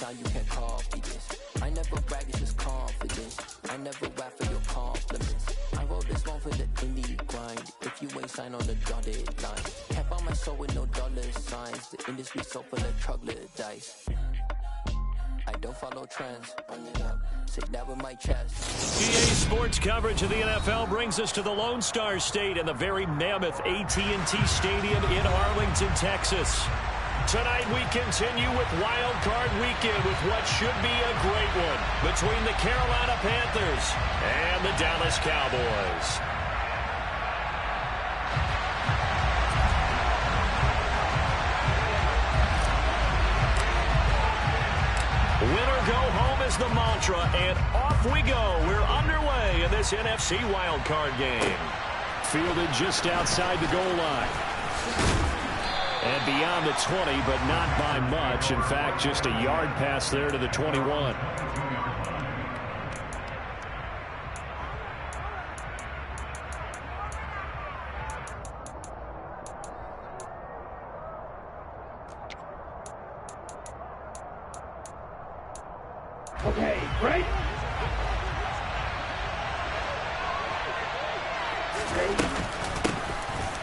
Nah, you can't copy this. I never brag, it's just confidence. I never rap for your compliments. I wrote this one for the indie grind. If you ain't signed on the dotted line, can't buy my soul with no dollar signs. The industry so full of troglodytes. I don't follow trends. Run it up. Say that with my chest. EA Sports coverage of the NFL brings us to the Lone Star State and the very mammoth AT&T Stadium in Arlington, Texas. Tonight we continue with Wild Card Weekend with what should be a great one between the Carolina Panthers and the Dallas Cowboys. Winner go home is the mantra, and off we go. We're underway in this NFC wildcard game. Fielded just outside the goal line. And beyond the 20, but not by much. In fact, just a yard pass there to the 21. Okay, great.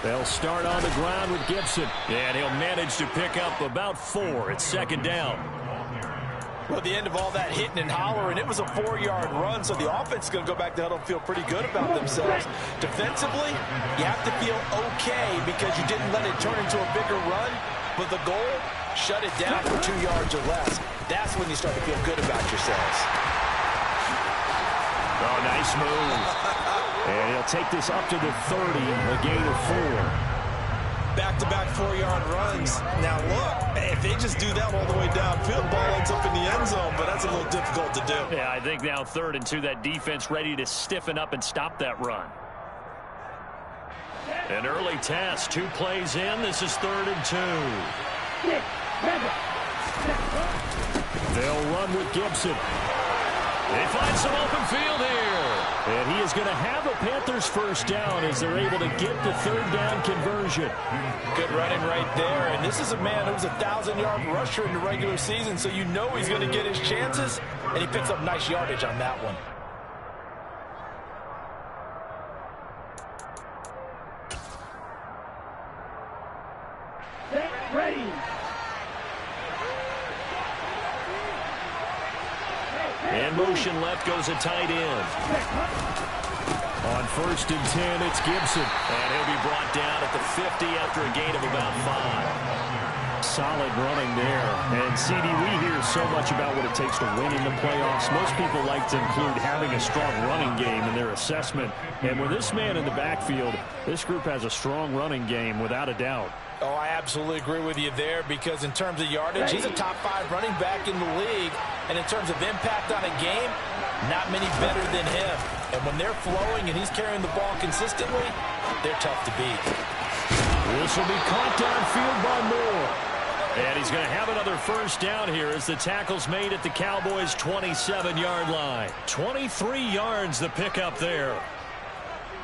They'll start on the ground with Gibson. And he'll manage to pick up about 4 at second down. Well, at the end of all that hitting and hollering, it was a 4-yard run, so the offense is going to go back to huddle and feel pretty good about themselves. Defensively, you have to feel okay because you didn't let it turn into a bigger run, but the goal, shut it down for 2 yards or less. That's when you start to feel good about yourselves. Oh, nice move. And he'll take this up to the 30, a gain of 4. Back-to-back 4-yard runs. Now, look, if they just do that all the way downfield, ball ends up in the end zone, but that's a little difficult to do. Yeah, I think now 3rd and 2, that defense ready to stiffen up and stop that run. An early test, 2 plays in. This is 3rd and 2. They'll run with Gibson. They find some open field here. And he is going to have a Panthers first down as they're able to get the 3rd down conversion. Good running right there. And this is a man who was a 1,000-yard rusher in the regular season, so you know he's going to get his chances. And he picks up nice yardage on that one. Set, ready. And motion left goes a tight end. On 1st and 10, it's Gibson. And he'll be brought down at the 50 after a gain of about 5. Solid running there. And, CD, we hear so much about what it takes to win in the playoffs. Most people like to include having a strong running game in their assessment. And with this man in the backfield, this group has a strong running game without a doubt. Oh, I absolutely agree with you there because in terms of yardage, he's a top 5 running back in the league. And in terms of impact on a game, not many better than him. And when they're flowing and he's carrying the ball consistently, they're tough to beat. This will be caught downfield by Moore. And he's going to have another first down here as the tackle's made at the Cowboys' 27-yard line. 23 yards the pickup there.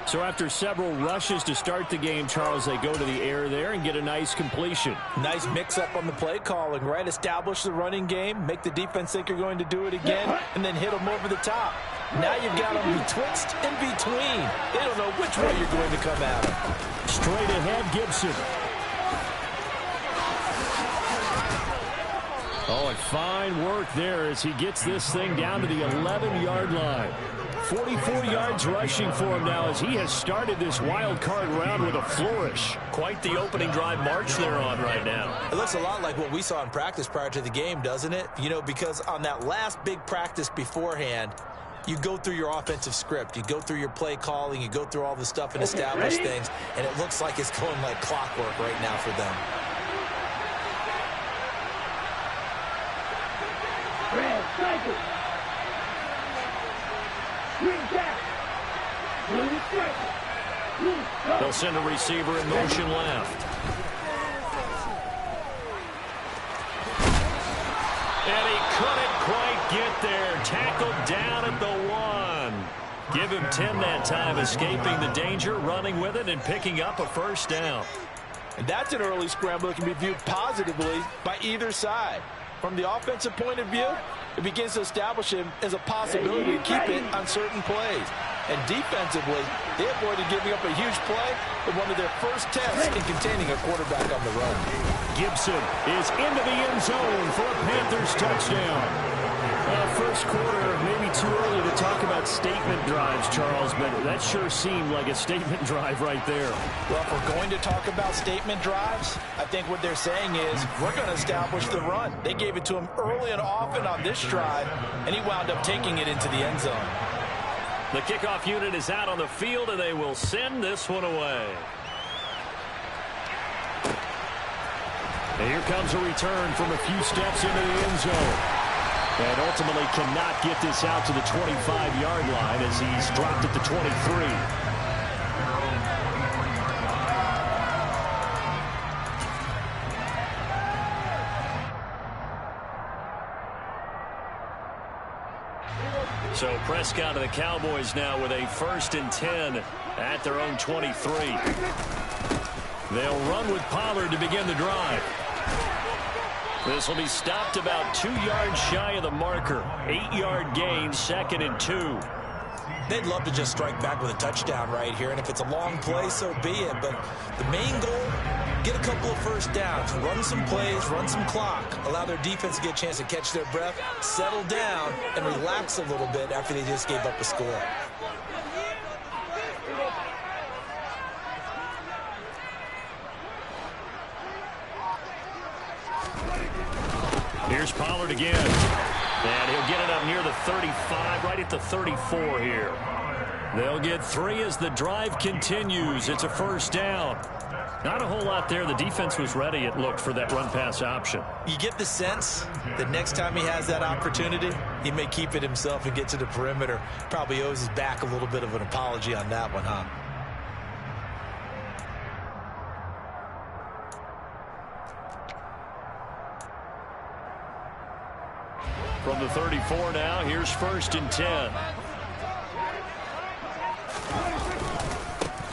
So after several rushes to start the game, Charles, they go to the air there and get a nice completion. Nice mix-up on the play calling, right? Establish the running game, make the defense think you're going to do it again, and then hit them over the top. Now you've got them betwixt and between. They don't know which way you're going to come at them. Straight ahead, Gibson. Oh, and fine work there as he gets this thing down to the 11-yard line. 44 yards rushing for him now as he has started this wild card round with a flourish. Quite the opening drive march they're on right now. It looks a lot like what we saw in practice prior to the game, doesn't it? You know, because on that last big practice beforehand, you go through your offensive script, you go through your play calling, you go through all the stuff and establish things, and it looks like it's going like clockwork right now for them. Red, cycle. They'll send a receiver in motion left. And he couldn't quite get there. Tackled down at the 1. Give him 10 that time, escaping the danger, running with it, and picking up a first down. And that's an early scramble that can be viewed positively by either side. From the offensive point of view, it begins to establish him as a possibility to keep it on certain plays. And defensively, they avoided giving up a huge play in one of their first tests in containing a quarterback on the run. Gibson is into the end zone for a Panthers touchdown. First quarter, maybe too early to talk about statement drives, Charles, but that sure seemed like a statement drive right there. Well, if we're going to talk about statement drives, I think what they're saying is we're going to establish the run. They gave it to him early and often on this drive, and he wound up taking it into the end zone. The kickoff unit is out on the field, and they will send this one away. And here comes a return from a few steps into the end zone. And ultimately cannot get this out to the 25-yard line as he's dropped at the 23. So Prescott and the Cowboys now with a 1st and 10 at their own 23. They'll run with Pollard to begin the drive. This will be stopped about 2 yards shy of the marker. 8-yard gain, 2nd and 2. They'd love to just strike back with a touchdown right here, and if it's a long play, so be it. But the main goal, get a couple of first downs, run some plays, run some clock, allow their defense to get a chance to catch their breath, settle down, and relax a little bit after they just gave up a score. Here's Pollard again. And he'll get it up near the 35, right at the 34 here. They'll get 3 as the drive continues. It's a 1st down. Not a whole lot there. The defense was ready, it looked, for that run-pass option. You get the sense that next time he has that opportunity, he may keep it himself and get to the perimeter. Probably owes his back a little bit of an apology on that one, huh? From the 34 now, here's 1st and 10.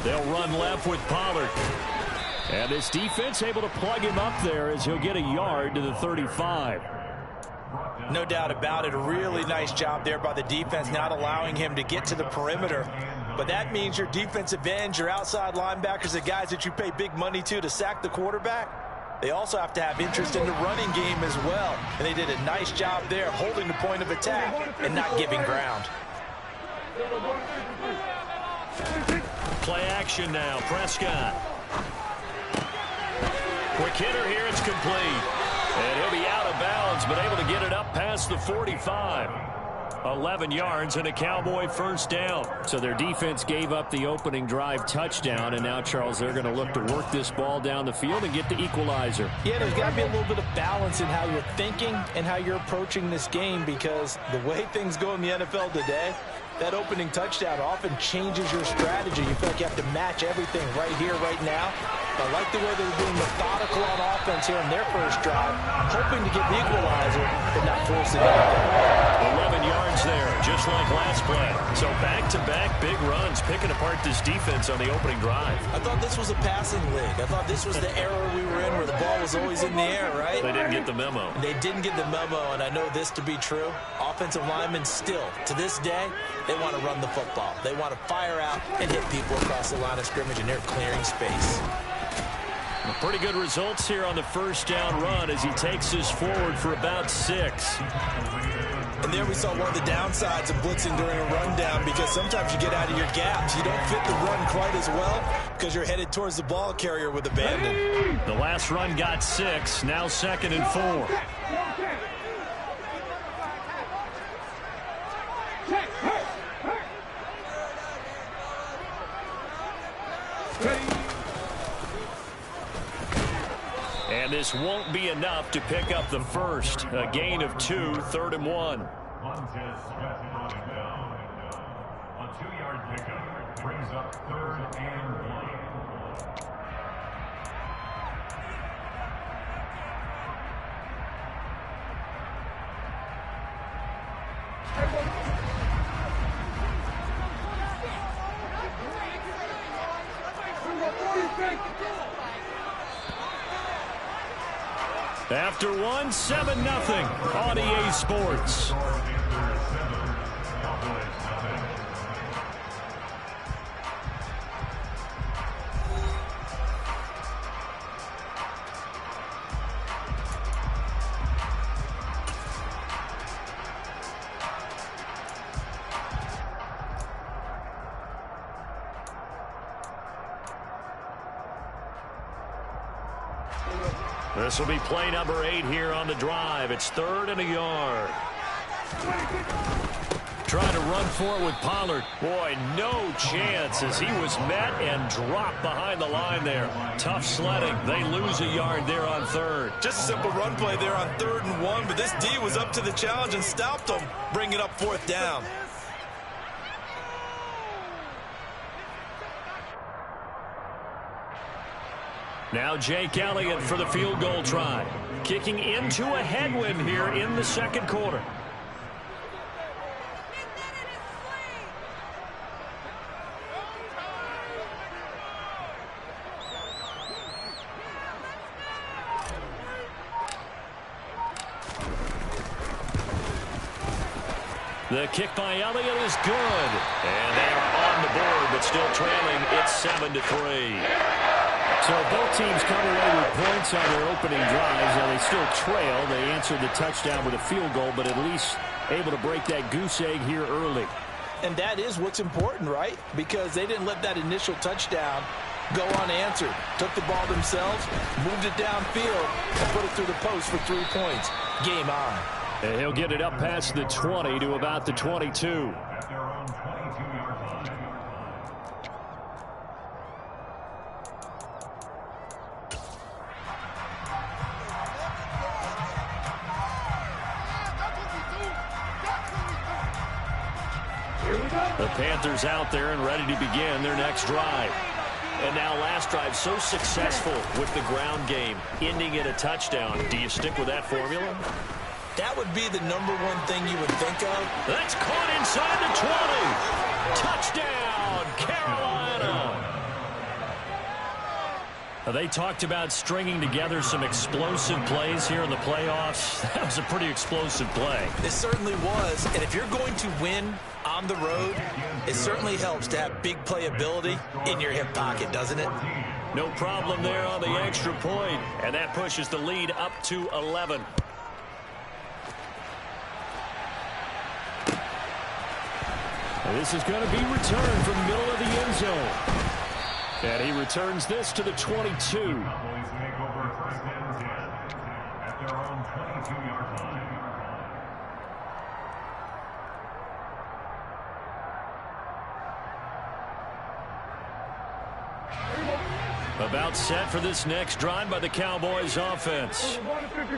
They'll run left with Pollard. And this defense able to plug him up there as he'll get a yard to the 35. No doubt about it. A really nice job there by the defense, not allowing him to get to the perimeter. But that means your defensive ends, your outside linebackers, the guys that you pay big money to sack the quarterback, they also have to have interest in the running game as well. And they did a nice job there holding the point of attack and not giving ground. Play action now. Prescott. Quick hitter here. It's complete. And he'll be out of bounds, but able to get it up past the 45. 11 yards and a Cowboy 1st down. So their defense gave up the opening drive touchdown, and now, Charles, they're going to look to work this ball down the field and get the equalizer. Yeah, there's got to be a little bit of balance in how you're thinking and how you're approaching this game, because the way things go in the NFL today, that opening touchdown often changes your strategy. You feel like you have to match everything right here, right now. I like the way they're being methodical on offense here in their first drive, hoping to get the equalizer, but not force it out. 11 yards there, just like last play. So back-to-back big runs, picking apart this defense on the opening drive. I thought this was a passing league. I thought this was the era we were in where the ball was always in the air, right? They didn't get the memo. They didn't get the memo, and I know this to be true. Offensive linemen still, to this day, they want to run the football. They want to fire out and hit people across the line of scrimmage, and they're clearing space. Pretty good results here on the 1st down run as he takes this forward for about 6. And there we saw one of the downsides of blitzing during a rundown, because sometimes you get out of your gaps. You don't fit the run quite as well because you're headed towards the ball carrier with abandon. The last run got 6, now 2nd and 4. And this won't be enough to pick up the 1st. A gain of 2, 3rd and 1. A 2-yard pickup brings up 3rd and 1. After one, 7-0 on EA Sports. This will be play number 8 here on the drive. It's 3rd and a yard. Trying to run for it with Pollard. Boy, no chance as he was met and dropped behind the line there. Tough sledding. They lose a yard there on 3rd. Just a simple run play there on 3rd and 1, but this D was up to the challenge and stopped them, bringing up 4th down. Now Jake Elliott for the field goal try. Kicking into a headwind here in the second quarter. The kick by Elliott is good. And they are on the board, but still trailing. It's 7-3. So both teams come away with points on their opening drives. Now they still trail. They answered the touchdown with a field goal, but at least able to break that goose egg here early. And that is what's important, right? Because they didn't let that initial touchdown go unanswered. Took the ball themselves, moved it downfield, and put it through the post for 3 points. Game on. And he'll get it up past the 20 to about the 22. At their own 22-yard line. The Panthers out there and ready to begin their next drive. And now last drive so successful with the ground game, ending in a touchdown. Do you stick with that formula? That would be the #1 thing you would think of. That's caught inside the 20. Touchdown, Carolina. They talked about stringing together some explosive plays here in the playoffs. That was a pretty explosive play. It certainly was. And if you're going to win on the road, it certainly helps to have big playability in your hip pocket, doesn't it? No problem there on the extra point. And that pushes the lead up to 11. And this is going to be returned from the middle of the end zone. And he returns this to the 22. Cowboys take over 1st and 10 at their own 22-yard line. About set for this next drive by the Cowboys offense.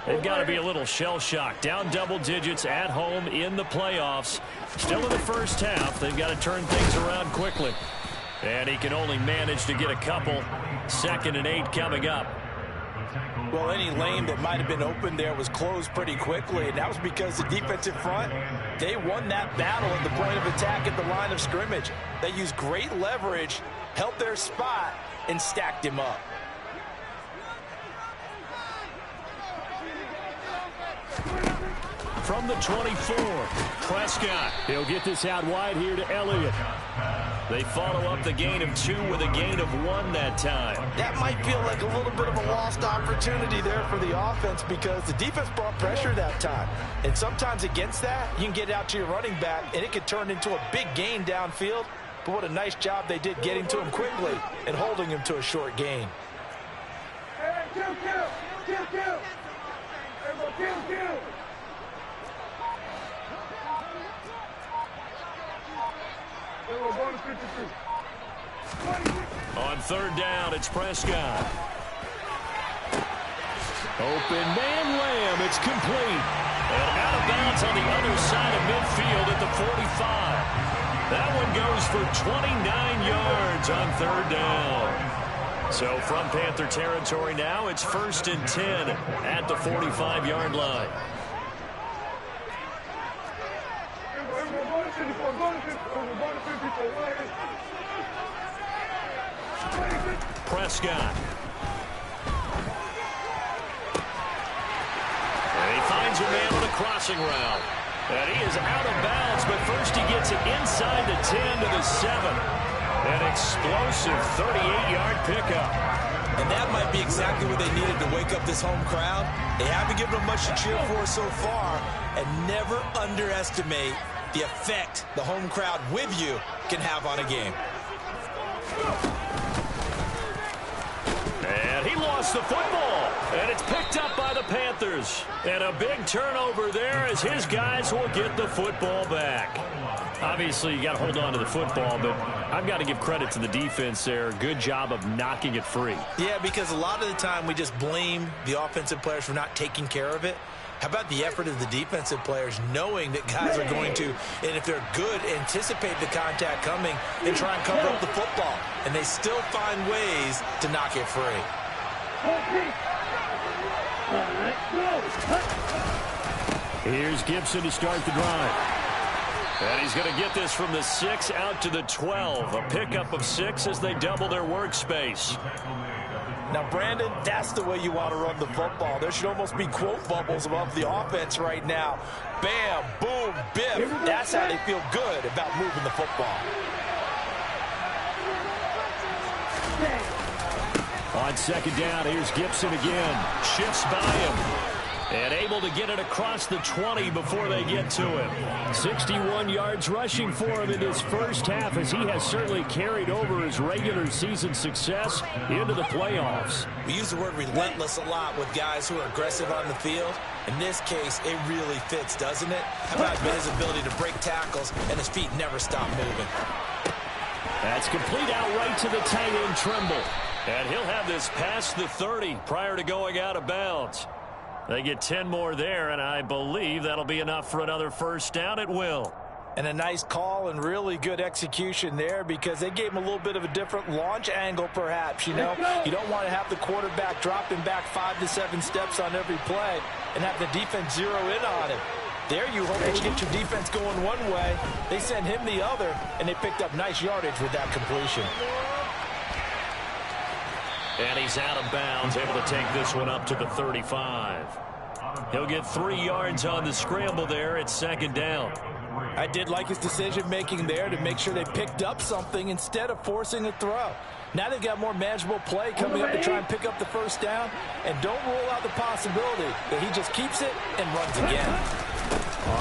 They've got to be a little shell-shocked. Down double digits at home in the playoffs. Still in the first half. They've got to turn things around quickly. And he can only manage to get a couple. 2nd and 8 coming up. Well, any lane that might have been open there was closed pretty quickly, and that was because the defensive front, they won that battle at the point of attack at the line of scrimmage. They used great leverage, held their spot, and stacked him up. From the 24, Prescott. He'll get this out wide here to Elliott. They follow up the gain of 2 with a gain of 1 that time. That might feel like a little bit of a lost opportunity there for the offense because the defense brought pressure that time. And sometimes against that, you can get out to your running back, and it could turn into a big gain downfield. But what a nice job they did getting to him quickly and holding him to a short gain. On 3rd down, it's Prescott. Open man, Lamb. It's complete. And out of bounds on the other side of midfield at the 45. That one goes for 29 yards on 3rd down. So from Panther territory now, it's 1st and 10 at the 45-yard line. Prescott. crossing route. And he is out of bounds, but first he gets it inside the 10 to the 7. An explosive 38-yard pickup. And that might be exactly what they needed to wake up this home crowd. They haven't given them much to cheer for so far, and never underestimate the effect the home crowd with you can have on a game. And he lost the football, and it's picked up by the Panthers. And a big turnover there as his guys will get the football back. Obviously, you got to hold on to the football, but I've got to give credit to the defense there. Good job of knocking it free. Yeah, because a lot of the time we just blame the offensive players for not taking care of it. How about the effort of the defensive players knowing that guys are going to, and if they're good, anticipate the contact coming and try and cover up the football. And they still find ways to knock it free. Here's Gibson to start the drive. And he's going to get this from the 6 out to the 12. A pickup of 6 as they double their workspace. Now, Brandon, that's the way you want to run the football. There should almost be quote bubbles above the offense right now. Bam, boom, biff. That's how they feel good about moving the football. On second down, here's Gibson again. Shifts by him. And able to get it across the 20 before they get to him. 61 yards rushing for him in his first half, as he has certainly carried over his regular season success into the playoffs. We use the word relentless a lot with guys who are aggressive on the field. In this case, it really fits, doesn't it? How about his ability to break tackles and his feet never stop moving? That's complete out right to the tight end, Trimble. And he'll have this past the 30 prior to going out of bounds. They get 10 more there, and I believe that'll be enough for another first down. It will. And a nice call and really good execution there, because they gave him a little bit of a different launch angle, perhaps. You know, you don't want to have the quarterback dropping back 5 to 7 steps on every play and have the defense zero in on him. There you hope that you get your defense going one way. They sent him the other, and they picked up nice yardage with that completion. And he's out of bounds, able to take this one up to the 35. He'll get 3 yards on the scramble there at second down. I did like his decision-making there to make sure they picked up something instead of forcing a throw. Now they've got more manageable play coming up to try and pick up the first down. And don't rule out the possibility that he just keeps it and runs again.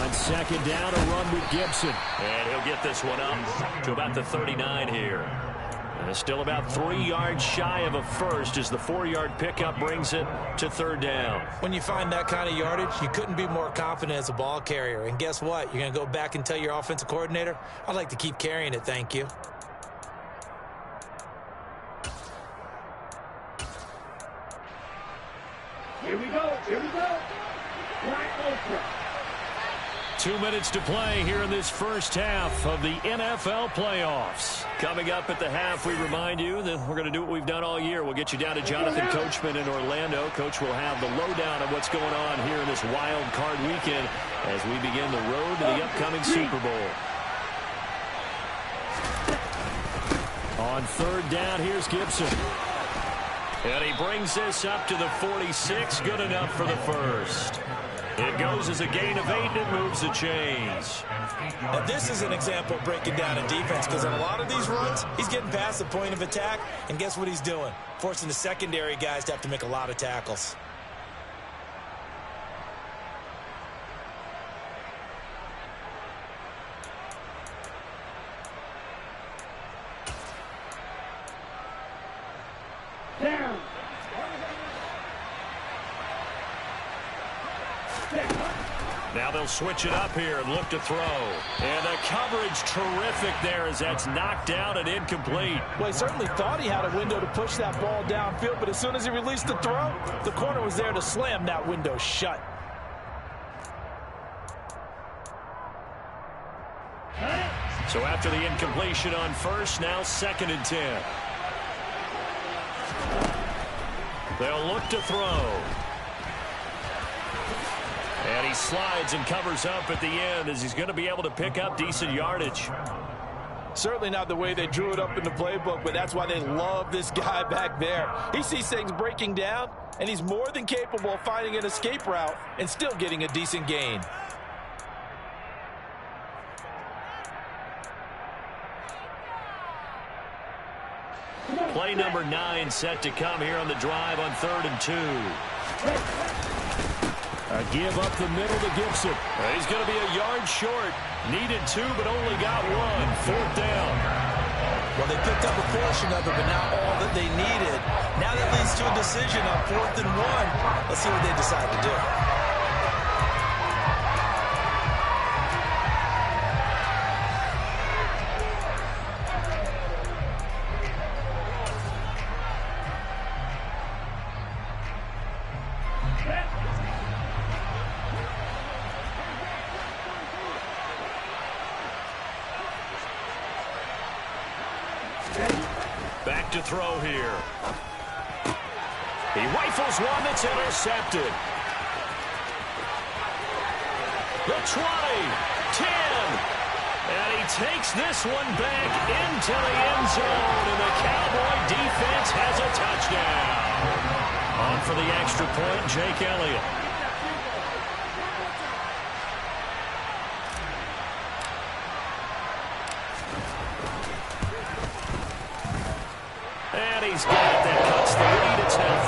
On second down, a run with Gibson. And he'll get this one up to about the 39 here. Still about 3 yards shy of a first as the 4-yard pickup brings it to third down. When you find that kind of yardage, you couldn't be more confident as a ball carrier. And guess what? You're going to go back and tell your offensive coordinator, I'd like to keep carrying it, thank you. Here we go. Here we go. Black Ultra. 2 minutes to play here in this first half of the NFL playoffs. Coming up at the half, we remind you that we're going to do what we've done all year. We'll get you down to Jonathan Coachman in Orlando. Coach will have the lowdown of what's going on here in this wild card weekend as we begin the road to the upcoming Super Bowl. On third down, here's Gibson. And he brings this up to the 46. Good enough for the first. It goes as a gain of 8, and it moves the chains. Now, this is an example of breaking down a defense, because in a lot of these runs, he's getting past the point of attack, and guess what he's doing? Forcing the secondary guys to have to make a lot of tackles. Down. Now they'll switch it up here and look to throw. And the coverage terrific there as that's knocked out and incomplete. Well, he certainly thought he had a window to push that ball downfield, but as soon as he released the throw, the corner was there to slam that window shut. So after the incompletion on first, now 2nd and 10. They'll look to throw. And he slides and covers up at the end as he's going to be able to pick up decent yardage. Certainly not the way they drew it up in the playbook, but that's why they love this guy back there. He sees things breaking down, and he's more than capable of finding an escape route and still getting a decent gain. Play number 9 set to come here on the drive on 3rd and 2. A give up the middle to Gibson. He's going to be a yard short. Needed 2, but only got 1. 4th down. Well, they picked up a portion of it, but not all that they needed. Now that leads to a decision on 4th and 1. Let's see what they decide to do. Back to throw here. He rifles one that's intercepted. The 20, 10, and he takes this one back into the end zone, and the Cowboy defense has a touchdown. On for the extra point, Jake Elliott. And he's got it. That cuts the lead. It's now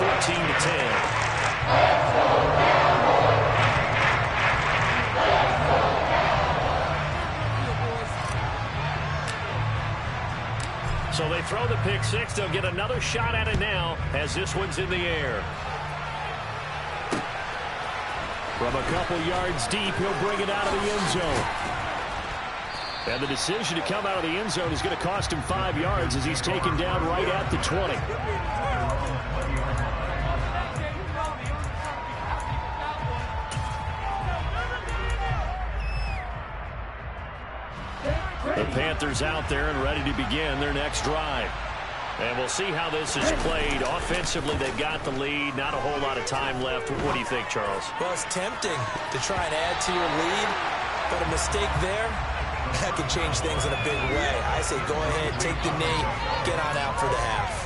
14-10. So they throw the pick six. They'll get another shot at it now as this one's in the air. From a couple yards deep, he'll bring it out of the end zone. And the decision to come out of the end zone is going to cost him 5 yards as he's taken down right at the 20. The Panthers out there and ready to begin their next drive. And we'll see how this is played. Offensively, they've got the lead. Not a whole lot of time left. What do you think, Charles? Well, it's tempting to try and add to your lead, but a mistake there, that can change things in a big way. I say go ahead, take the knee, get on out for the half.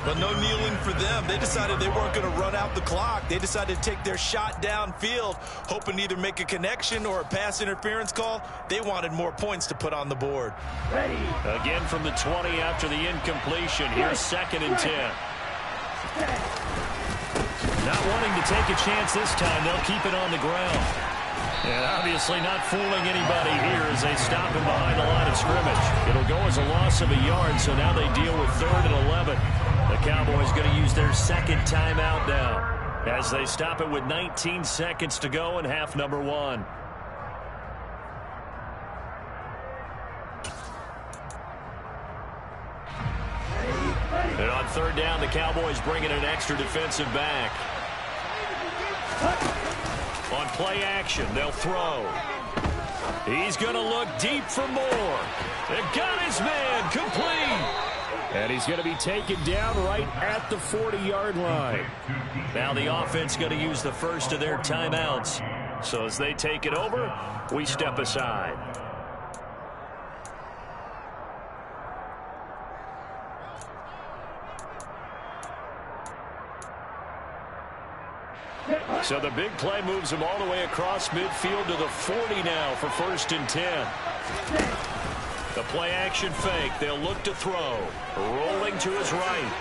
But no kneeling for them. They decided they weren't going to run out the clock. They decided to take their shot downfield, hoping to either make a connection or a pass interference call. They wanted more points to put on the board. Again from the 20 after the incompletion. Here's 2nd and 10. Not wanting to take a chance this time. They'll keep it on the ground. And obviously not fooling anybody here as they stop him behind the line of scrimmage. It'll go as a loss of a yard, so now they deal with 3rd and 11. The Cowboys going to use their 2nd timeout now as they stop it with 19 seconds to go in half number 1. And on 3rd down, the Cowboys bringing an extra defensive back. On play action, they'll throw. He's going to look deep for more. They've got his man complete. And he's going to be taken down right at the 40-yard line. Now the offense going to use the first of their timeouts. So as they take it over, we step aside. So the big play moves him all the way across midfield to the 40 now for 1st and 10. The play action fake. They'll look to throw. Rolling to his right.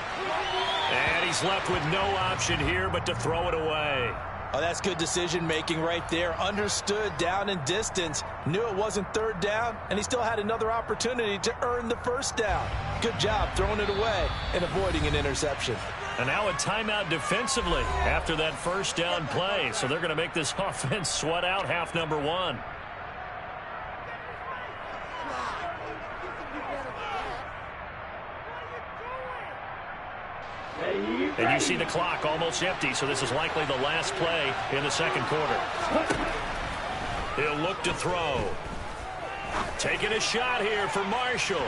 And he's left with no option here but to throw it away. Oh, that's good decision-making right there. Understood down and distance. Knew it wasn't 3rd down, and he still had another opportunity to earn the 1st down. Good job throwing it away and avoiding an interception. And now a timeout defensively after that 1st down play. So they're going to make this offense sweat out half number 1. And you see the clock almost empty, so this is likely the last play in the 2nd quarter. He'll look to throw. Taking a shot here for Marshall.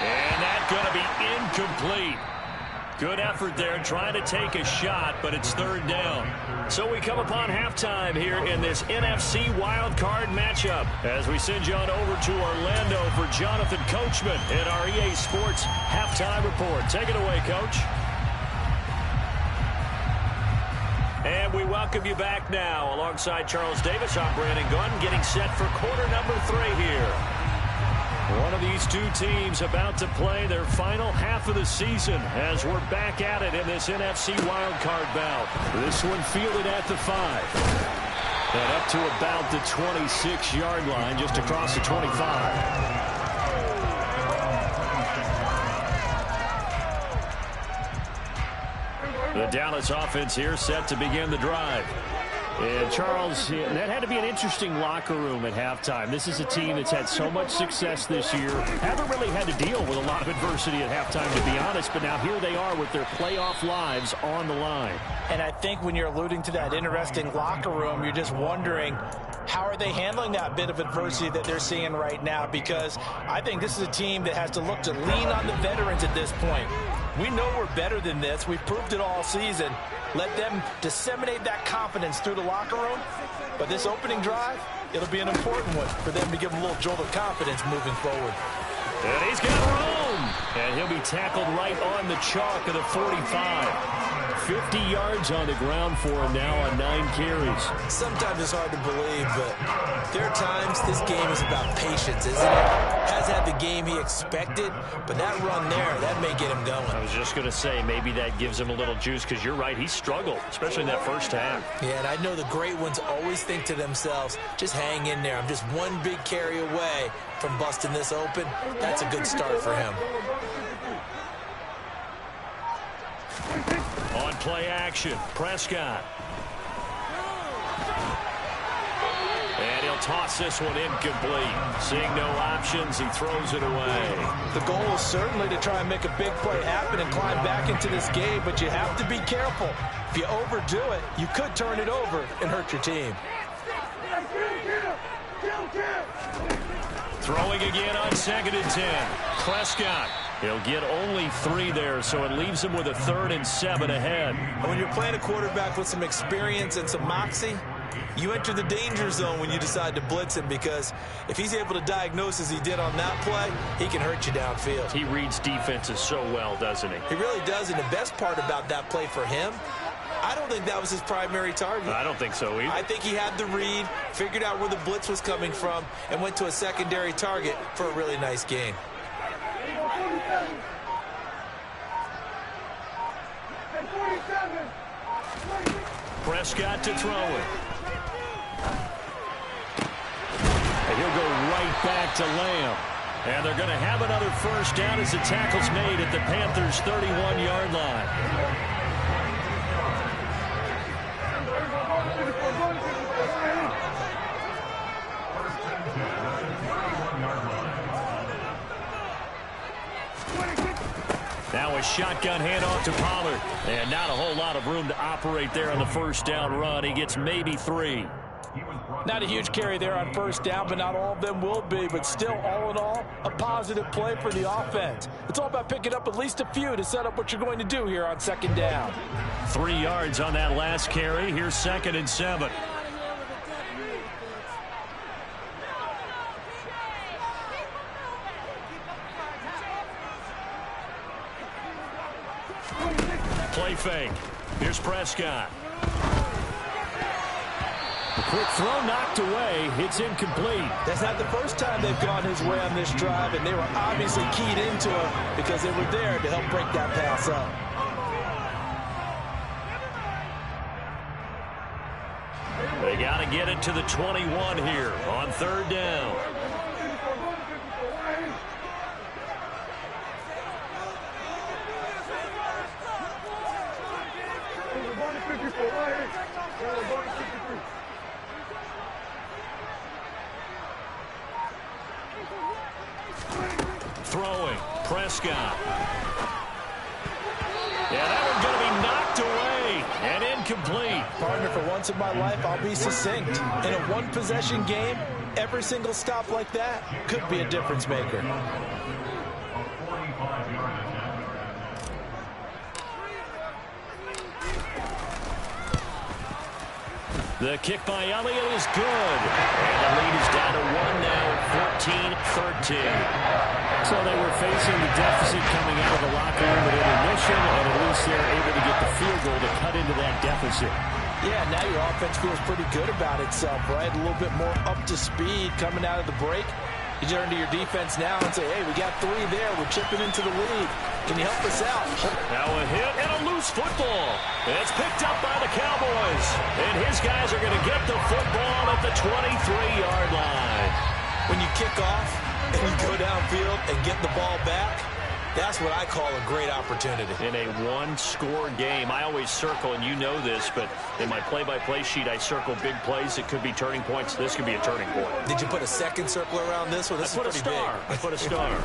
And that's going to be incomplete. Good effort there trying to take a shot, but it's 3rd down. So we come upon halftime here in this NFC wildcard matchup as we send you on over to Orlando for Jonathan Coachman in our EA Sports halftime report. Take it away, Coach. welcome you back now. Alongside Charles Davis, I'm Brandon Gunn, getting set for quarter number 3 here. One of these two teams about to play their final half of the season as we're back at it in this NFC wildcard bout. This one fielded at the 5. And up to about the 26-yard line, just across the 25. The Dallas offense here set to begin the drive. And Charles, that had to be an interesting locker room at halftime. This is a team that's had so much success this year. Haven't really had to deal with a lot of adversity at halftime, to be honest. But now here they are with their playoff lives on the line. And I think when you're alluding to that interesting locker room, you're just wondering, how are they handling that bit of adversity that they're seeing right now? Because I think this is a team that has to look to lean on the veterans at this point. We know we're better than this. We've proved it all season. Let them disseminate that confidence through the locker room. But this opening drive, it'll be an important one for them to give them a little jolt of confidence moving forward. And he's got room. And he'll be tackled right on the chalk of the 45. 50 yards on the ground for him now on 9 carries. Sometimes it's hard to believe, but there are times this game is about patience, isn't it? Has had the game he expected, but that run there, that may get him going. I was just going to say, maybe that gives him a little juice, because you're right, he struggled, especially in that first half. Yeah, and I know the great ones always think to themselves, just hang in there. I'm just one big carry away from busting this open. That's a good start for him. On play action, Prescott. And he'll toss this one incomplete. Seeing no options, he throws it away. The goal is certainly to try and make a big play happen and climb back into this game, but you have to be careful. If you overdo it, you could turn it over and hurt your team. Throwing again on 2nd and 10. Prescott. He'll get only 3 there, so it leaves him with a 3rd and 7 ahead. When you're playing a quarterback with some experience and some moxie, you enter the danger zone when you decide to blitz him, because if he's able to diagnose as he did on that play, he can hurt you downfield. He reads defenses so well, doesn't he? He really does, and the best part about that play for him, I don't think that was his primary target. I don't think so either. I think he had the read, figured out where the blitz was coming from, and went to a secondary target for a really nice gain. Prescott to throw it. And he'll go right back to Lamb. And they're going to have another first down as the tackle's made at the Panthers' 31-yard line. Now a shotgun handoff to Pollard. And not a whole lot of room to operate there on the first down run. He gets maybe 3. Not a huge carry there on first down, but not all of them will be. But still, all in all, a positive play for the offense. It's all about picking up at least a few to set up what you're going to do here on 2nd down. 3 yards on that last carry. Here's 2nd and 7. Play fake. Here's Prescott. The quick throw knocked away. It's incomplete. That's not the first time they've gone his way on this drive, and they were obviously keyed into it because they were there to help break that pass up. They got to get it to the 21 here on 3rd down. Throwing, Prescott. Yeah, that one's going to be knocked away and incomplete. Partner, for once in my life, I'll be succinct. In a one-possession game, every single stop like that could be a difference maker. The kick by Elliott is good. And the lead is down to 1 now, 14-13. So they were facing the deficit coming out of the locker room at intermission, and at least they're able to get the field goal to cut into that deficit. Yeah, now your offense feels pretty good about itself, right? A little bit more up to speed coming out of the break. You turn to your defense now and say, hey, we got 3 there. We're chipping into the lead. Can you help us out? Now a hit and a loose football. It's picked up by the Cowboys. And his guys are going to get the football at the 23-yard line. When you kick off and you go downfield and get the ball back, that's what I call a great opportunity. In a one-score game, I always circle, and you know this, but in my play-by-play sheet, I circle big plays that could be turning points. This could be a turning point. Did you put a second circle around this one? This is pretty big. I put a star.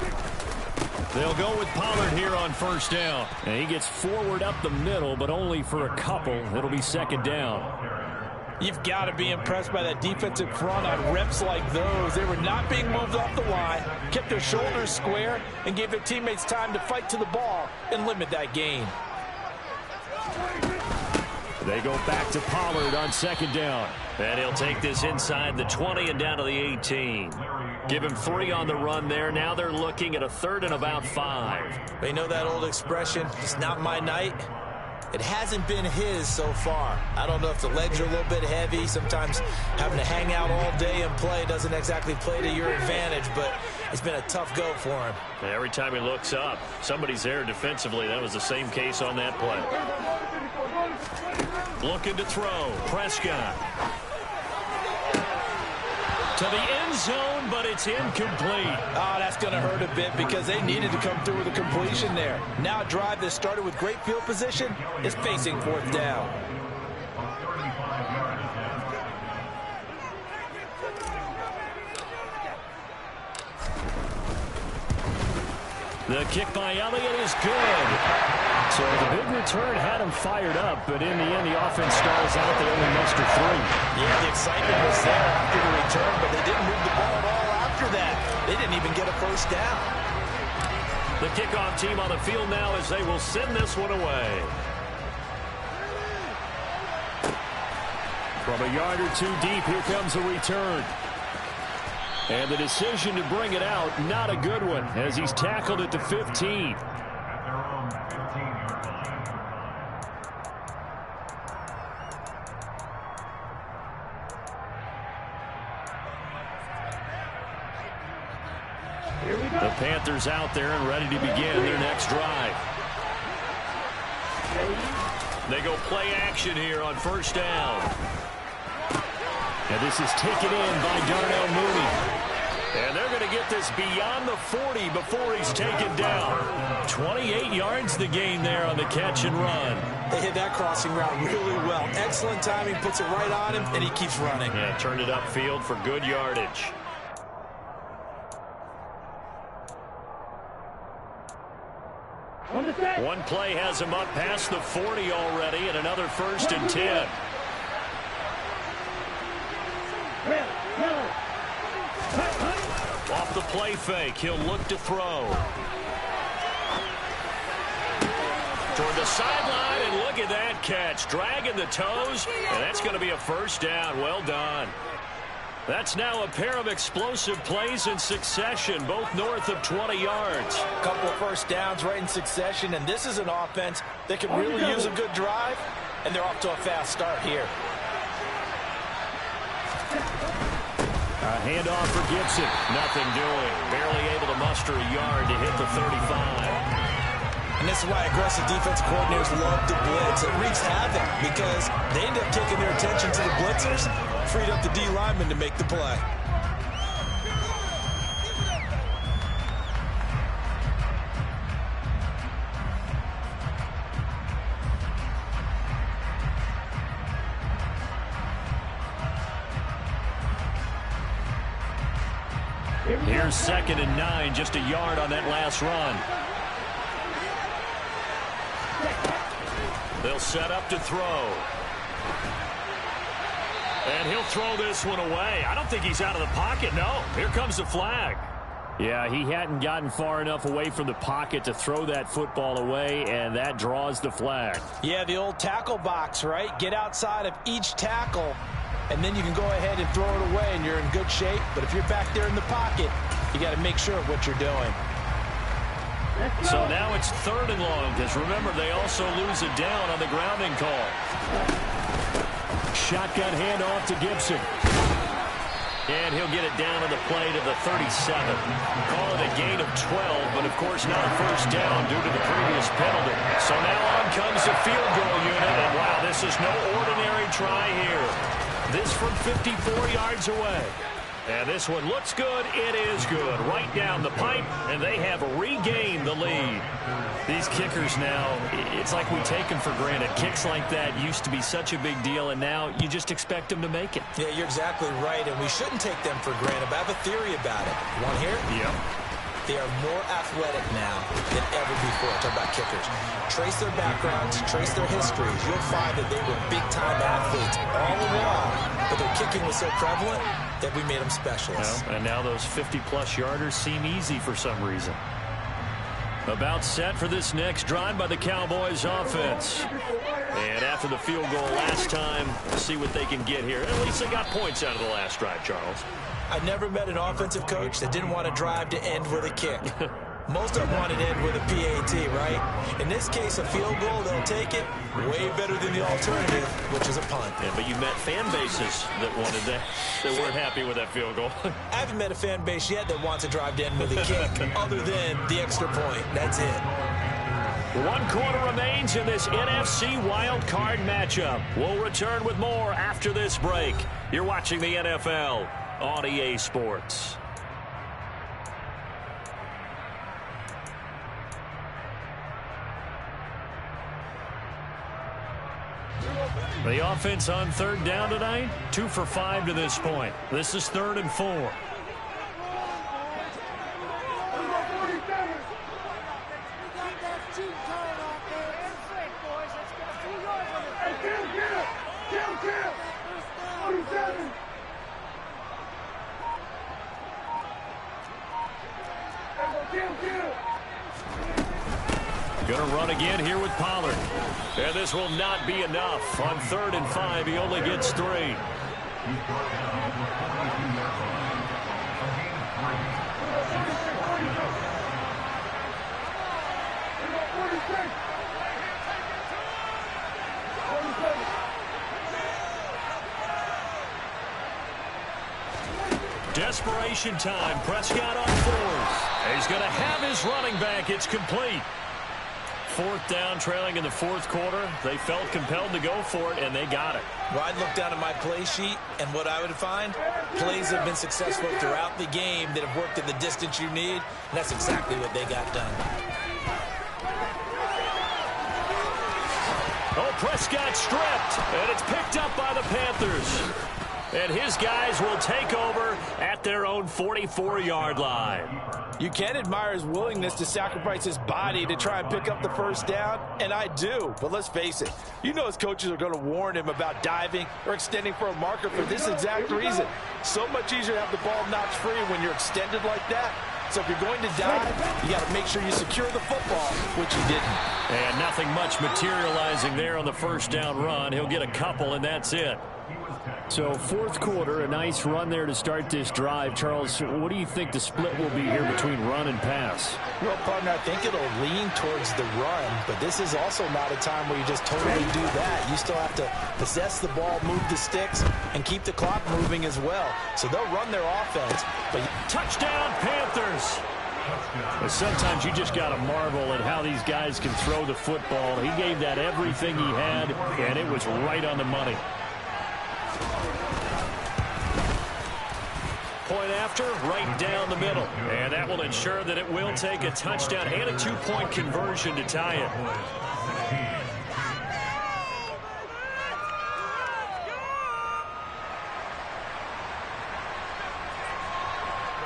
They'll go with Pollard here on first down. And he gets forward up the middle, but only for a couple. It'll be second down. You've got to be impressed by that defensive front on reps like those. They were not being moved off the line, kept their shoulders square, and gave their teammates time to fight to the ball and limit that gain. They go back to Pollard on second down. And he'll take this inside the 20 and down to the 18. Give him 3 on the run there. Now they're looking at a 3rd and about 5. They know that old expression, it's not my night. It hasn't been his so far. I don't know if the legs are a little bit heavy. Sometimes having to hang out all day and play doesn't exactly play to your advantage, but it's been a tough go for him. And every time he looks up, somebody's there defensively. That was the same case on that play. Looking to throw. Prescott. To the end zone, but it's incomplete. Oh, that's going to hurt a bit because they needed to come through with a completion there. Now a drive that started with great field position is facing 4th down. The kick by Elliott is good. So the big return had him fired up, but in the end, the offense stalls out. They only muster 3. Yeah, the excitement was there after the return, but they didn't move the ball at all after that. They didn't even get a first down. The kickoff team on the field now as they will send this one away. From a yard or 2 deep, here comes a return. And the decision to bring it out, not a good one, as he's tackled at the 15. The Panthers out there and ready to begin their next drive. They go play action here on first down. And this is taken in by Darnell Mooney. And they're going to get this beyond the 40 before he's taken down. 28 yards the gain there on the catch and run. They hit that crossing route really well. Excellent timing, puts it right on him, and he keeps running. Yeah, turned it upfield for good yardage. One play has him up past the 40 already, and another 1st and 10. Off the play fake, he'll look to throw. Toward the sideline, and look at that catch. Dragging the toes, and that's going to be a first down. Well done. That's now a pair of explosive plays in succession, both north of 20 yards. A couple of first downs right in succession, and this is an offense that can really use a good drive, and they're off to a fast start here. A handoff for Gibson. Nothing doing. Barely able to muster a yard to hit the 35. And this is why aggressive defensive coordinators love to blitz. It wreaks havoc because they end up taking their attention to the blitzers, freed up the D lineman to make the play. Here's 2nd and 9, just a yard on that last run. They'll set up to throw. And he'll throw this one away. I don't think he's out of the pocket, no. Here comes the flag. Yeah, he hadn't gotten far enough away from the pocket to throw that football away, and that draws the flag. Yeah, the old tackle box, right? Get outside of each tackle, and then you can go ahead and throw it away, and you're in good shape. But if you're back there in the pocket, you got to make sure of what you're doing. So now it's 3rd and long, because remember, they also lose it down on the grounding call. Shotgun handoff to Gibson. And he'll get it down to the play to the 37. Call it a gain of 12, but of course not a first down due to the previous penalty. So now on comes the field goal unit, and wow, this is no ordinary try here. This from 54 yards away. And this one looks good. It is good. Right down the pipe, and they have regained the lead. These kickers now, it's like we take them for granted. Kicks like that used to be such a big deal, and now you just expect them to make it. Yeah, you're exactly right, and we shouldn't take them for granted, but I have a theory about it. You want to hear it? Yep. They are more athletic now than ever before. Talk about kickers. Trace their backgrounds, trace their histories. You'll find that they were big-time athletes all along, but their kicking was so prevalent that we made them specialists. Well, and now those 50-plus yarders seem easy for some reason. About set for this next drive by the Cowboys offense. And after the field goal last time, see what they can get here. At least they got points out of the last drive, Charles. I never met an offensive coach that didn't want to drive to end with a kick. Most of them want to end with a PAT, right? In this case, a field goal, they'll take it. Way better than the alternative, which is a punt. Yeah, but you met fan bases that wanted that, that weren't happy with that field goal. I haven't met a fan base yet that wants to drive to end with a kick, other than the extra point. That's it. 1 quarter remains in this NFC wild card matchup. We'll return with more after this break. You're watching the NFL on EA Sports. The offense on third down tonight, 2 for 5 to this point. This is 3rd and 4. Going to run again here with Pollard. And this will not be enough. On 3rd and 5, he only gets 3. Desperation time. Prescott on 4th. He's going to have his running back. It's complete. 4th down, trailing in the 4th quarter. They felt compelled to go for it, and they got it. Well, I'd look down at my play sheet, and what I would find, plays have been successful throughout the game that have worked at the distance you need, and that's exactly what they got done. Oh, Prescott stripped, and it's picked up by the Panthers. And his guys will take over at their own 44-yard line. You can admire his willingness to sacrifice his body to try and pick up the first down, and I do. But let's face it, you know his coaches are going to warn him about diving or extending for a marker for this exact reason. So much easier to have the ball notch free when you're extended like that. So if you're going to dive, you got to make sure you secure the football, which he didn't. And nothing much materializing there on the first down run. He'll get a couple, and that's it. So 4th quarter, a nice run there to start this drive. Charles, what do you think the split will be here between run and pass? Well, partner, I think it'll lean towards the run, but this is also not a time where you just totally do that. You still have to possess the ball, move the sticks, and keep the clock moving as well. So they'll run their offense. But touchdown, Panthers! But sometimes you just got to marvel at how these guys can throw the football. He gave that everything he had, and it was right on the money. Point after, right down the middle. And that will ensure that it will take a touchdown and a 2-point conversion to tie it.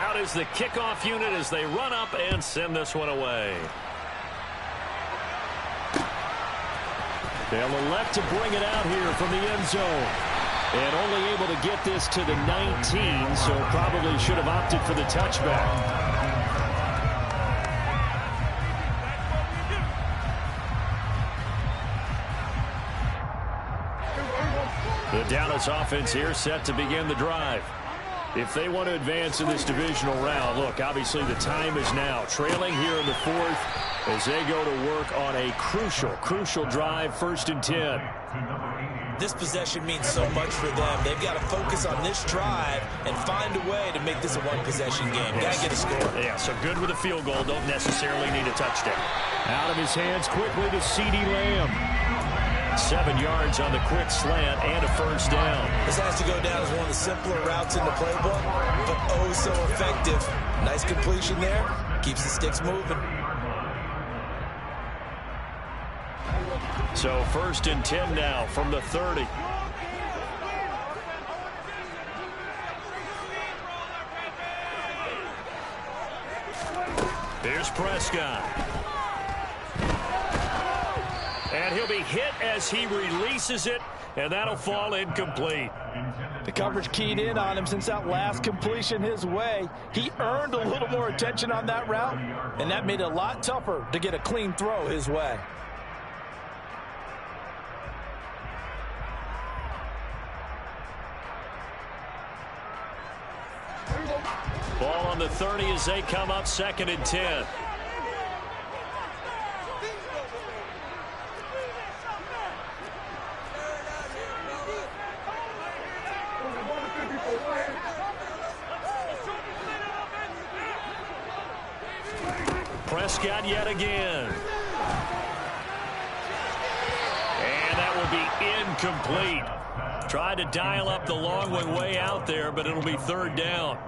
Out is the kickoff unit as they run up and send this one away. They'll elect to bring it out here from the end zone. And only able to get this to the 19, so probably should have opted for the touchback. The Dallas offense here set to begin the drive. If they want to advance in this divisional round, look, obviously the time is now. Trailing here in the 4th as they go to work on a crucial drive, 1st and 10. This possession means so much for them. They've got to focus on this drive and find a way to make this a one-possession game. Got to get a score. Yeah, so good with a field goal. Don't necessarily need a touchdown. Out of his hands quickly to CeeDee Lamb. 7 yards on the quick slant and a first down. This has to go down as one of the simpler routes in the playbook, but oh so effective. Nice completion there. Keeps the sticks moving. So 1st and 10 now from the 30. Here's Prescott. And he'll be hit as he releases it, and that'll fall incomplete. The coverage keyed in on him since that last completion his way. He earned a little more attention on that route, and that made it a lot tougher to get a clean throw his way. Ball on the 30 as they come up 2nd and 10. Prescott yet again. And that will be incomplete. Tried to dial up the long one way out there, but it'll be 3rd down.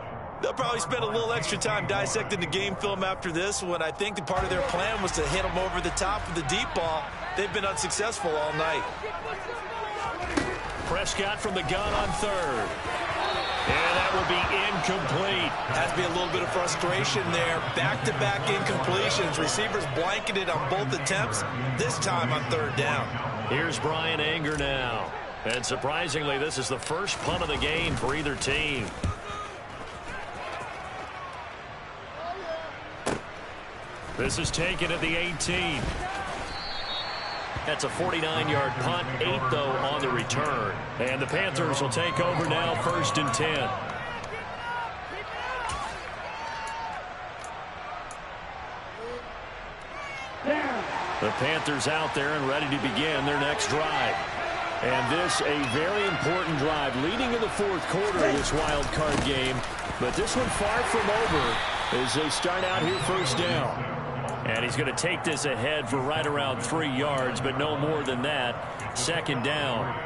They'll probably spend a little extra time dissecting the game film after this one. I think that part of their plan was to hit them over the top of the deep ball. They've been unsuccessful all night. Prescott from the gun on 3rd. And that will be incomplete. Has to be a little bit of frustration there. Back-to-back incompletions. Receivers blanketed on both attempts, this time on 3rd down. Here's Brian Anger now. And surprisingly, this is the first punt of the game for either team. This is taken at the 18. That's a 49-yard punt, 8 though on the return. And the Panthers will take over now, 1st and 10. The Panthers out there and ready to begin their next drive. And this a very important drive leading in the 4th quarter of this wild card game. But this one far from over as they start out here 1st down. And he's going to take this ahead for right around 3 yards, but no more than that. 2nd down.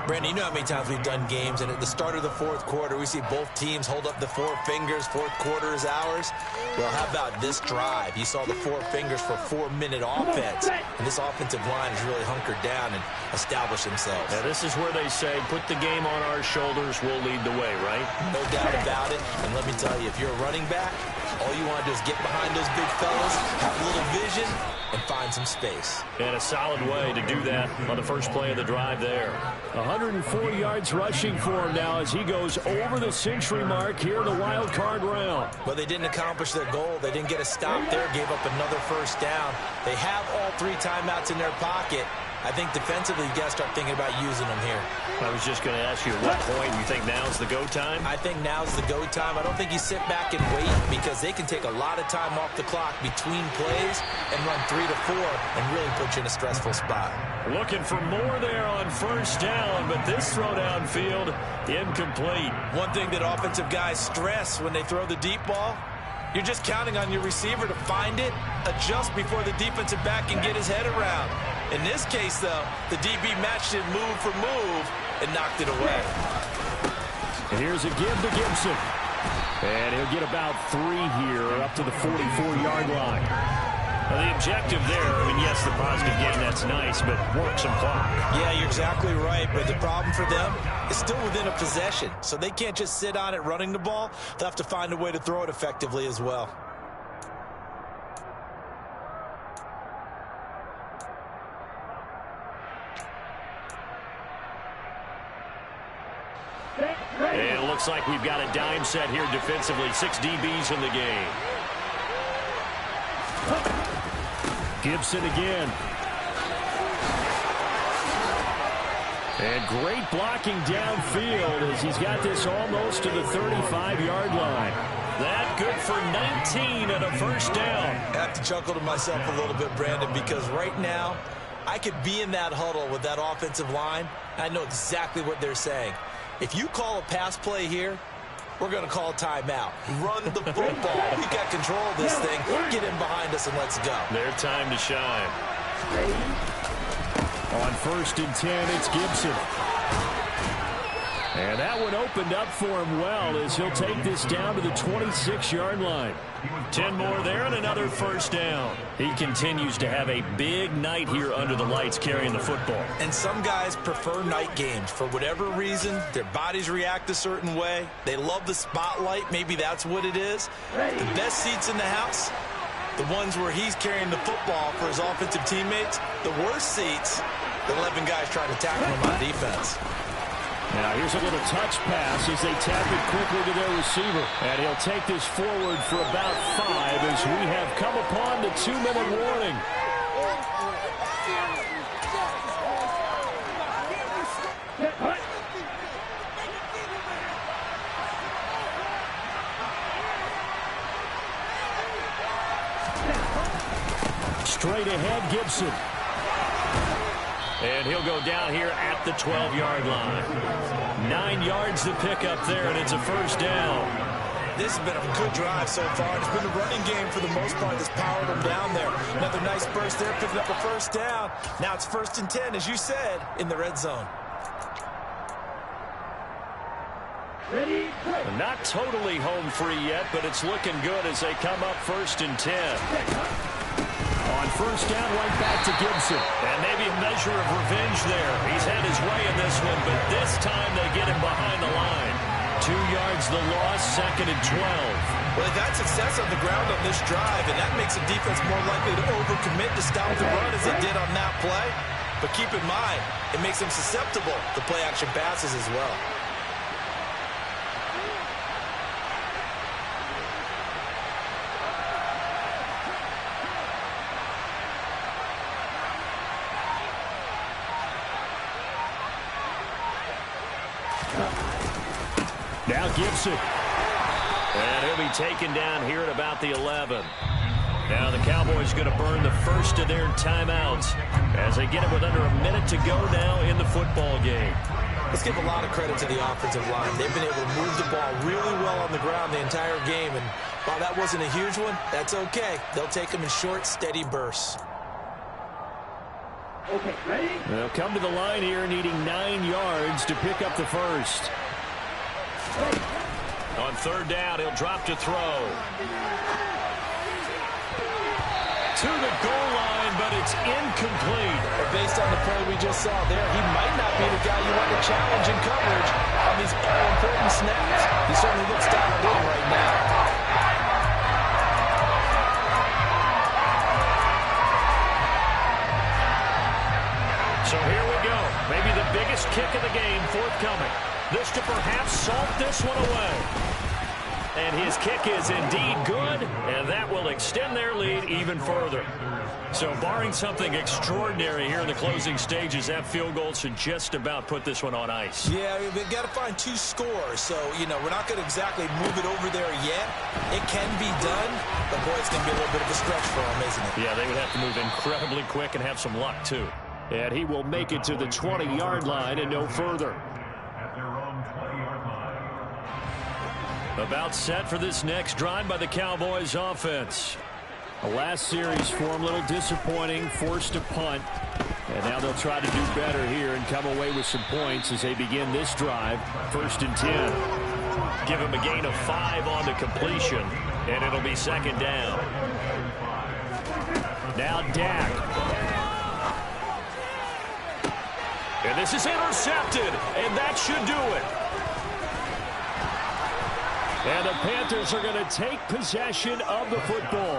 Brandon, you know how many times we've done games, and at the start of the 4th quarter, we see both teams hold up the 4 fingers. 4th quarter is ours. Well, how about this drive? You saw the 4 fingers for 4-minute offense, and this offensive line has really hunkered down and established themselves. Now, this is where they say, put the game on our shoulders, we'll lead the way, right? No doubt about it. And let me tell you, if you're a running back, all you want to do is get behind those big fellas, have a little vision, and find some space. And a solid way to do that on the first play of the drive there. 104 yards rushing for him now as he goes over the century mark here in the wild card round. But they didn't accomplish their goal. They didn't get a stop there, gave up another 1st down. They have all 3 timeouts in their pocket. I think defensively, you've got to start thinking about using them here. I was just going to ask you, at what point you think now's the go time? I think now's the go time. I don't think you sit back and wait because they can take a lot of time off the clock between plays and run 3 to 4 and really put you in a stressful spot. Looking for more there on 1st down, but this throw downfield, incomplete. One thing that offensive guys stress when they throw the deep ball, you're just counting on your receiver to find it, adjust before the defensive back can get his head around. In this case, though, the DB matched it move for move and knocked it away. And here's a give to Gibson. And he'll get about 3 here up to the 44-yard line. Now, the objective there, I mean, yes, the positive gain, that's nice, but work some clock. Yeah, you're exactly right, but the problem for them is still within a possession, so they can't just sit on it running the ball. They'll have to find a way to throw it effectively as well. And it looks like we've got a dime set here defensively. 6 DBs in the game. Gibson again. And great blocking downfield as he's got this almost to the 35-yard line. That good for 19 and a 1st down. I have to chuckle to myself a little bit, Brandon, because right now I could be in that huddle with that offensive line. I know exactly what they're saying. If you call a pass play here, we're going to call timeout. Run the football. We got control of this thing. Get in behind us and let's go. Their time to shine. On 1st and 10, it's Gibson. And that one opened up for him well as he'll take this down to the 26-yard line. 10 more there and another first down. He continues to have a big night here under the lights carrying the football. And some guys prefer night games. For whatever reason, their bodies react a certain way. They love the spotlight. Maybe that's what it is. The best seats in the house, the ones where he's carrying the football for his offensive teammates. The worst seats, the 11 guys trying to tackle him on defense. Now here's a little touch pass as they tap it quickly to their receiver. And he'll take this forward for about 5 as we have come upon the 2-minute warning. Straight ahead, Gibson. And he'll go down here at the 12-yard line. 9 yards to pick up there, and it's a first down. This has been a good drive so far. It's been the running game for the most part that's powered them down there. Another nice burst there, picking up a first down. Now it's 1st and 10, as you said, in the red zone. Not totally home free yet, but it's looking good as they come up 1st and 10. On first down, right back to Gibson. And maybe a measure of revenge there. He's had his way in this one, but this time they get him behind the line. 2 yards the loss, 2nd and 12. Well, they've had success on the ground on this drive, and that makes the defense more likely to overcommit to stop the run as they did on that play. But keep in mind, it makes them susceptible to play-action passes as well. Now Gibson. And he'll be taken down here at about the 11. Now the Cowboys going to burn the first of their timeouts as they get it with under a minute to go now in the football game. Let's give a lot of credit to the offensive line. They've been able to move the ball really well on the ground the entire game. And while that wasn't a huge one, that's okay. They'll take them in short, steady bursts. Okay, ready? They'll come to the line here needing 9 yards to pick up the first. On 3rd down, he'll drop to throw. To the goal line, but it's incomplete. But based on the play we just saw there, he might not be the guy you want to challenge in coverage on these all-important snaps. He certainly looks dialed in right now. So here we go. Maybe the biggest kick of the game forthcoming. This to perhaps salt this one away. And his kick is indeed good, and that will extend their lead even further. So barring something extraordinary here in the closing stages, that field goal should just about put this one on ice. Yeah, we've got to find 2 scores. So, you know, we're not going to exactly move it over there yet. It can be done, but boy, it's going to be a little bit of a stretch for them, isn't it? Yeah, they would have to move incredibly quick and have some luck, too. And he will make it to the 20-yard line and no further. About set for this next drive by the Cowboys offense. The last series for him, a little disappointing, forced a punt. And now they'll try to do better here and come away with some points as they begin this drive. 1st and 10. Give him a gain of 5 on the completion, and it'll be 2nd down. Now Dak. And this is intercepted, and that should do it. And the Panthers are going to take possession of the football.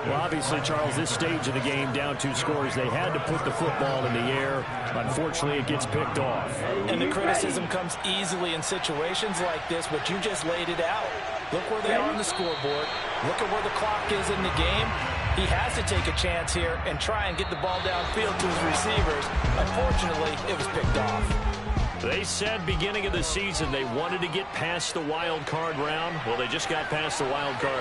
Well, obviously, Charles, this stage of the game, down 2 scores, they had to put the football in the air. Unfortunately, it gets picked off. And the criticism comes easily in situations like this, but you just laid it out. Look where they are on the scoreboard. Look at where the clock is in the game. He has to take a chance here and try and get the ball downfield to his receivers. Unfortunately, it was picked off. They said beginning of the season they wanted to get past the wild card round. Well, they just got past the wild card